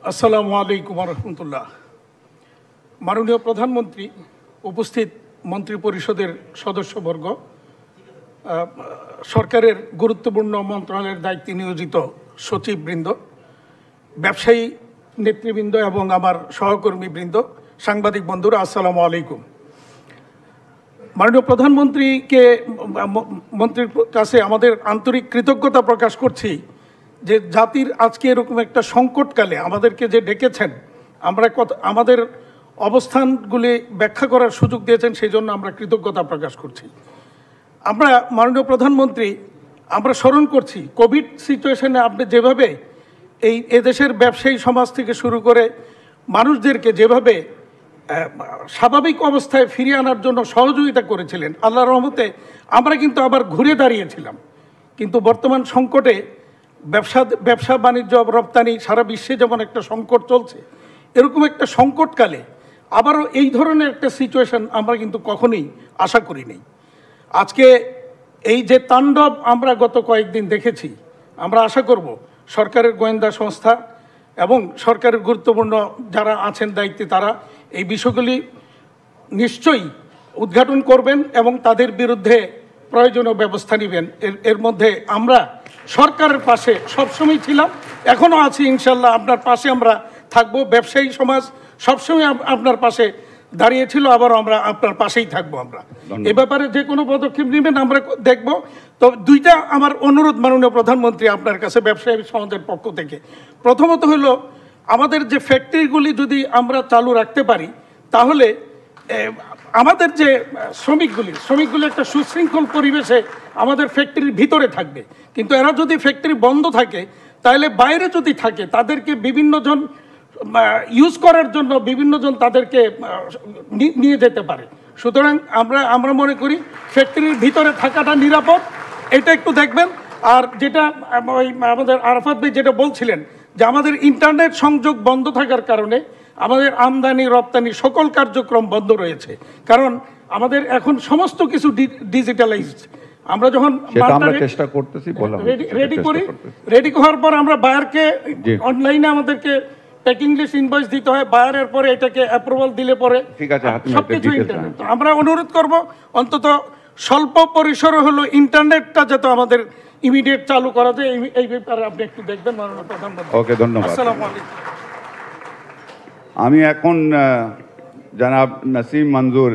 আসসালামু আলাইকুম রহমতুল্লাহ। মাননীয় প্রধানমন্ত্রী, উপস্থিত মন্ত্রী পরিষদের সদস্যবর্গ, সরকারের গুরুত্বপূর্ণ মন্ত্রণালয়ের দায়িত্বে নিয়োজিত সচিববৃন্দ, ব্যবসায়ী নেতৃবৃন্দ এবং আমার সহকর্মীবৃন্দ, সাংবাদিক বন্ধুরা, আসসালামু আলাইকুম। মাননীয় মন্ত্রীর কাছে আমাদের আন্তরিক কৃতজ্ঞতা প্রকাশ করছি যে জাতির আজকে এরকম একটা সংকটকালে আমাদেরকে যে ডেকেছেন, আমাদের অবস্থানগুলি ব্যাখ্যা করার সুযোগ দিয়েছেন, সেই জন্য আমরা কৃতজ্ঞতা প্রকাশ করছি। আমরা মাননীয় প্রধানমন্ত্রী, আমরা স্মরণ করছি কোভিড সিচুয়েশনে আপনি যেভাবে এদেশের ব্যবসায়ী সমাজ থেকে শুরু করে মানুষদেরকে যেভাবে স্বাভাবিক অবস্থায় ফিরিয়ে আনার জন্য সহযোগিতা করেছিলেন, আল্লাহর রহমতে আমরা কিন্তু আবার ঘুরে দাঁড়িয়েছিলাম। কিন্তু বর্তমান সংকটে ব্যবসা বাণিজ্য রপ্তানি সারা বিশ্বে যেমন একটা সংকট চলছে, এরকম একটা সংকটকালে আবারও এই ধরনের একটা সিচুয়েশন আমরা কিন্তু কখনোই আশা করিনি। আজকে এই যে তাণ্ডব আমরা গত কয়েকদিন দেখেছি, আমরা আশা করব সরকারের গোয়েন্দা সংস্থা এবং সরকারের গুরুত্বপূর্ণ যারা আছেন দায়িত্বে, তারা এই বিষয়গুলি নিশ্চয়ই উদ্ঘাটন করবেন এবং তাদের বিরুদ্ধে প্রয়োজনীয় ব্যবস্থা নেবেন। এর মধ্যে আমরা সরকারের পাশে সবসময় ছিলাম, এখনও আছি ইনশাল্লাহ। আপনার পাশে আমরা থাকবো। ব্যবসায়ী সমাজ সবসময় আপনার পাশে দাঁড়িয়েছিল, আবারও আমরা আপনার পাশেই থাকবো। আমরা এ ব্যাপারে যে কোনো পদক্ষেপ নেবেন আমরা দেখব। তো দুইটা আমার অনুরোধ মাননীয় প্রধানমন্ত্রী আপনার কাছে ব্যবসায়ী সমাজের পক্ষ থেকে। প্রথমত হলো, আমাদের যে ফ্যাক্টরিগুলি যদি আমরা চালু রাখতে পারি, তাহলে আমাদের যে শ্রমিকগুলি একটা সুশৃঙ্খল পরিবেশে আমাদের ফ্যাক্টরির ভিতরে থাকবে। কিন্তু এরা যদি ফ্যাক্টরি বন্ধ থাকে, তাহলে বাইরে যদি থাকে, তাদেরকে বিভিন্নজন ইউজ করার জন্য বিভিন্নজন তাদেরকে নিয়ে যেতে পারে। সুতরাং আমরা মনে করি ফ্যাক্টরির ভিতরে থাকাটা নিরাপদ, এটা একটু দেখবেন। আর যেটা আমাদের আরাফাত ভাই যেটা বলছিলেন, যে আমাদের ইন্টারনেট সংযোগ বন্ধ থাকার কারণে আমাদের আমদানি রপ্তানি সকল কার্যক্রম বন্ধ রয়েছে। কারণ আমাদের এখন সমস্ত কিছু ডিজিটালাইজড। আমরা যখন চেষ্টা করতেছি রেডি হওয়ার পর আমরা বায়ারকে অনলাইনে আমাদেরকে প্যাকিং লিস্ট ইনভয়েস দিতে হয়, বায়ারের পরে এটাকে অ্যাপ্রুভাল দিলে পরে সবকিছু ইন্টারনেট। আমরা অনুরোধ করব অন্তত স্বল্প পরিসরে হলো ইন্টারনেটটা যাতে আমাদের ইমিডিয়েট চালু করা যায়, এই ব্যাপারে আপনি একটু দেখবেন মাননীয় প্রধানমন্ত্রী। ওকে, ধন্যবাদ। আসসালামু আলাইকুম। আমি এখন জনাব নাসিম মঞ্জুর